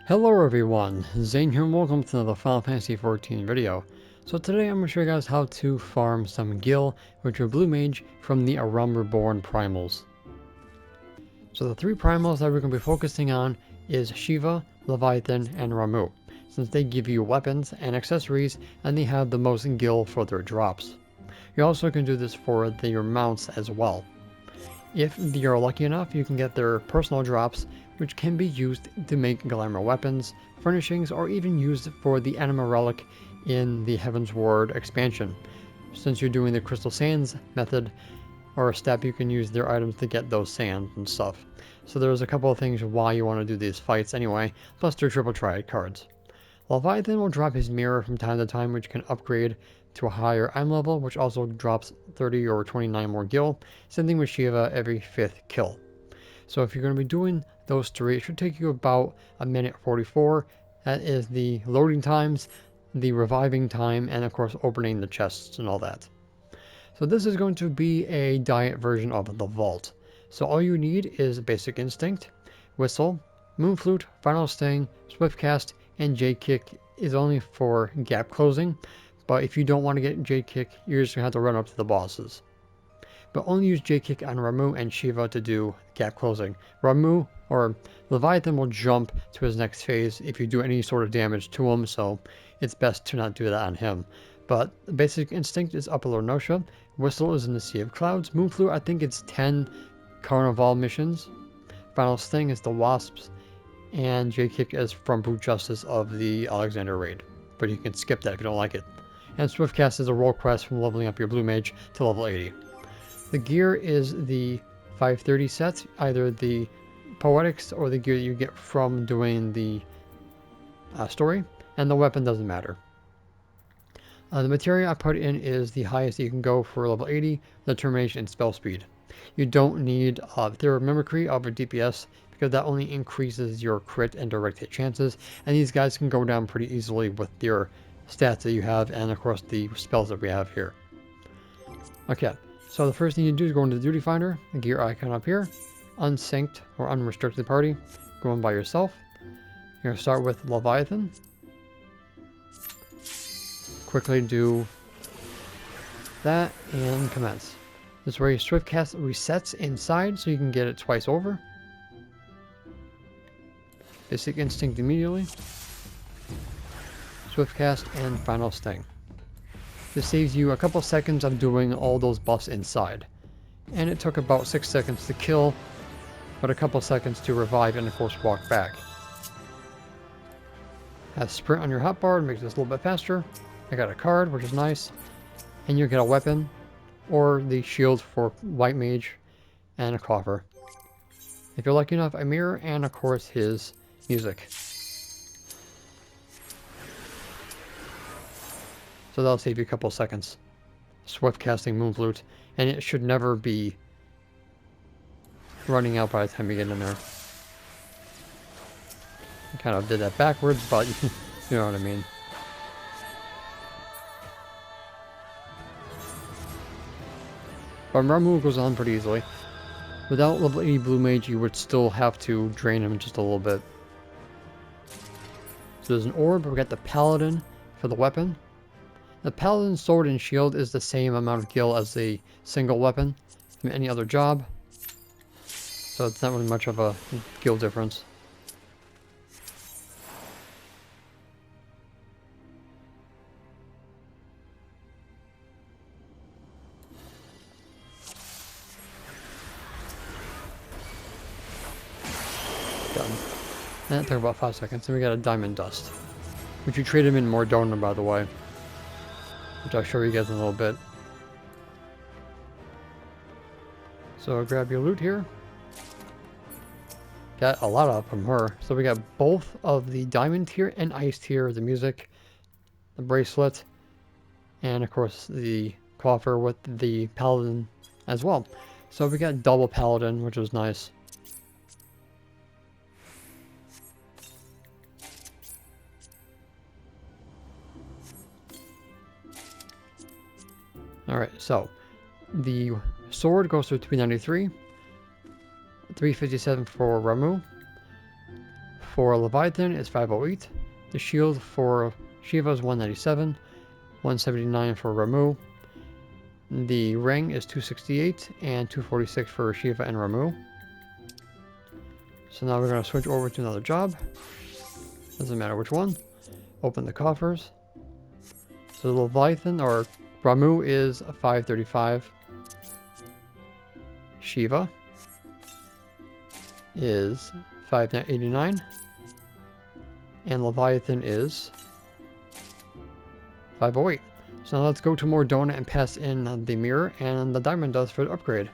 Hello everyone, Zane here and welcome to another Final Fantasy XIV video. So today I'm going to show you guys how to farm some gil with your blue mage from the reborn primals. So the three primals that we're going to be focusing on is Shiva, Leviathan, and Ramuh, since they give you weapons and accessories and they have the most gil for their drops. You also can do this for your mounts as well. If you're lucky enough, you can get their personal drops, which can be used to make glamour weapons, furnishings, or even used for the anima relic in the Heaven's Ward expansion. Since you're doing the crystal sands method or a step, you can use their items to get those sands and stuff. So there's a couple of things why you want to do these fights anyway, plus their triple triad cards. Leviathan will drop his mirror from time to time, which can upgrade to a higher item level, which also drops 30 or 29 more gil. Same thing with Shiva every 5th kill. So if you're going to be doing those three, it should take you about a minute 44. That is the loading times, the reviving time, and of course opening the chests and all that. So this is going to be a diet version of the vault. So all you need is basic instinct, whistle, moonflute, final sting, swift cast, and J-kick is only for gap closing. But if you don't want to get J-kick, you're just going to have to run up to the bosses. But only use J-kick on Ramuh and Shiva to do gap closing. Ramuh or Leviathan will jump to his next phase if you do any sort of damage to him, so it's best to not do that on him. But basic instinct is Upper Lornosha, whistle is in the Sea of Clouds, moonflute I think it's 10 carnivale missions, final sting is the wasps, and J-kick is from Brute Justice of the Alexander raid. But you can skip that if you don't like it. And swift cast is a role quest from leveling up your blue mage to level 80. The gear is the 530 set, either the poetics or the gear that you get from doing the story, and the weapon doesn't matter. The materia I put in is the highest you can go for level 80, determination and spell speed. You don't need theory mimicry of a DPS because that only increases your crit and direct hit chances, and these guys can go down pretty easily with your stats that you have and of course the spells that we have here. Okay. So the first thing you do is go into the duty finder, the gear icon up here, unsynced or unrestricted party, go in by yourself. You're going to start with Leviathan. Quickly do that and commence. This is where your swift cast resets inside so you can get it twice over. Basic instinct immediately. Swift cast and final sting. This saves you a couple seconds of doing all those buffs inside. And it took about 6 seconds to kill, but a couple seconds to revive and of course walk back. Have sprint on your hotbar, makes this a little bit faster. I got a card, which is nice. And you get a weapon, or the shield for white mage, and a coffer. If you're lucky enough, a mirror, and of course his music. So that'll save you a couple seconds. Swift casting moonflute, and it should never be running out by the time you get in there. I kind of did that backwards, but you know what I mean. But Ramuh goes on pretty easily. Without level 80 blue mage, you would still have to drain him just a little bit. So there's an orb, we got the paladin for the weapon. The paladin's sword and shield is the same amount of gil as the single weapon from any other job. So it's not really much of a gil difference. Done. That took about 5 seconds. Then we got a diamond dust, which you trade him in more dhona, by the way, which I'll show you guys in a little bit. So grab your loot here. Got a lot of from her. So we got both of the diamond tier and ice tier, the music, the bracelet, and of course the coffer with the paladin as well. So we got double paladin, which was nice. Alright, so the sword goes to 393, 357 for Ramuh, for Leviathan is 508. The shield for Shiva is 197. 179 for Ramuh. The ring is 268 and 246 for Shiva and Ramuh. So now we're going to switch over to another job. Doesn't matter which one. Open the coffers. So the Leviathan or Ramuh is 535. Shiva is 589. And Leviathan is 508. So now let's go to more dhona and pass in the mirror and the diamond dust for the upgrade.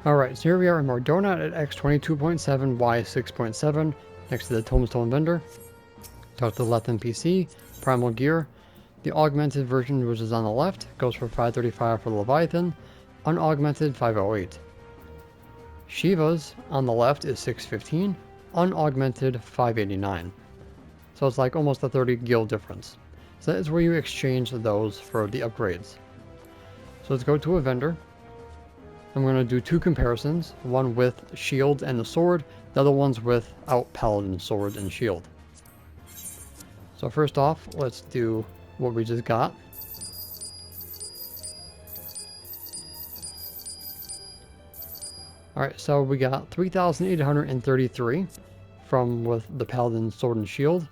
Alright, so here we are in more dhona at X22.7, Y6.7, next to the tombstone vendor. Talk to the left NPC, primal gear. The augmented version, which is on the left, goes for 535 for Leviathan, unaugmented 508. Shiva's on the left is 615, unaugmented 589. So it's like almost a 30 gil difference. So that is where you exchange those for the upgrades. So let's go to a vendor. I'm going to do two comparisons, one with shield and the sword, the other one's without paladin sword and shield. So first off, let's do what we just got. Alright, so we got 3,833 from with the paladin sword and shield.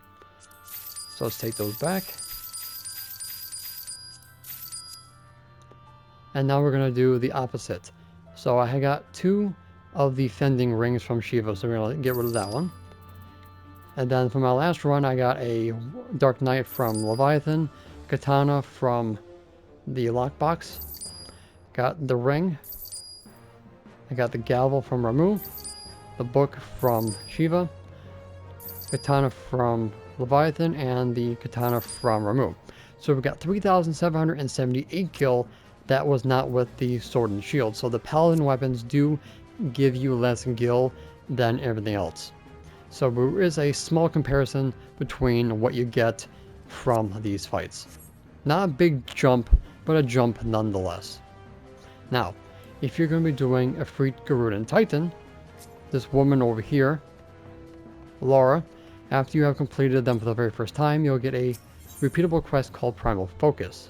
So let's take those back. And now we're going to do the opposite. So I got 2 of the fending rings from Shiva, so we're going to get rid of that one. And then for my last run, I got a Dark Knight from Leviathan, Katana from the lockbox, got the ring, I got the gavel from Ramuh, the book from Shiva, Katana from Leviathan, and the Katana from Ramuh. So we got 3,778 gil. That was not with the sword and shield. So the paladin weapons do give you less gil than everything else. So there is a small comparison between what you get from these fights. Not a big jump, but a jump nonetheless. Now, if you're going to be doing a Freed Garudan Titan, this woman over here, Laura, after you have completed them for the very first time, you'll get a repeatable quest called Primal Focus.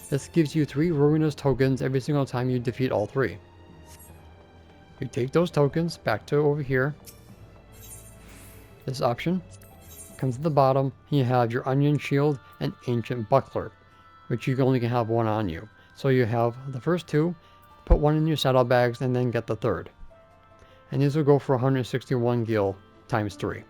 This gives you 3 Ruinous tokens every single time you defeat all 3. You take those tokens back to over here. This option comes at the bottom, and you have your Onion Shield and Ancient Buckler, which you only can have one on you. So you have the first 2, put one in your saddlebags, and then get the third. And these will go for 161 gil times 3.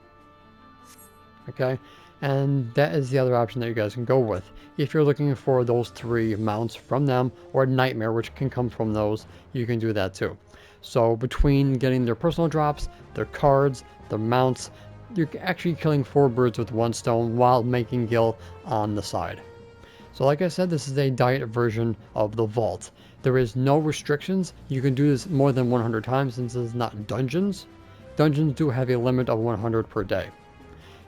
Okay? And that is the other option that you guys can go with. If you're looking for those 3 mounts from them, or Nightmare, which can come from those, you can do that too. So between getting their personal drops, their cards, their mounts, you're actually killing 4 birds with 1 stone while making gil on the side. So like I said, this is a diet version of the vault. There is no restrictions. You can do this more than 100 times since it's not dungeons. Dungeons do have a limit of 100 per day.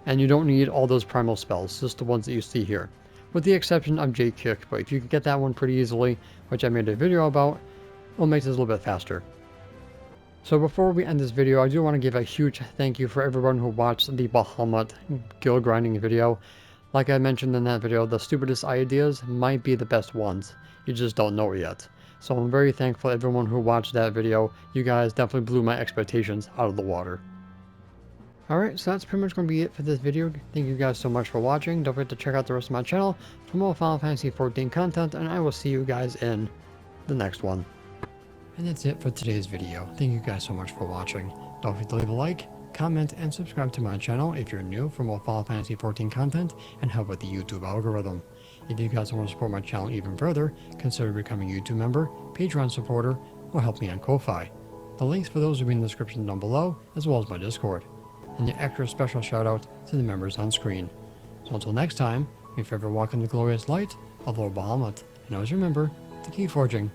And you don't need all those primal spells, just the ones that you see here. With the exception of J-Kick, but if you can get that one pretty easily, which I made a video about, it'll make this a little bit faster. So before we end this video, I do want to give a huge thank you for everyone who watched the Bahamut guild grinding video. Like I mentioned in that video, the stupidest ideas might be the best ones. You just don't know it yet. So I'm very thankful to everyone who watched that video. You guys definitely blew my expectations out of the water. Alright, so that's pretty much going to be it for this video. Thank you guys so much for watching. Don't forget to check out the rest of my channel for more Final Fantasy XIV content, and I will see you guys in the next one. And that's it for today's video. Thank you guys so much for watching. Don't forget to leave a like, comment, and subscribe to my channel if you're new for more Final Fantasy XIV content and help with the YouTube algorithm. If you guys want to support my channel even further, consider becoming a YouTube member, Patreon supporter, or help me on Ko-Fi. The links for those will be in the description down below, as well as my Discord. And the extra special shout out to the members on screen. So until next time, may you forever walk in the glorious light of Lord Bahamut, and always remember to keep forging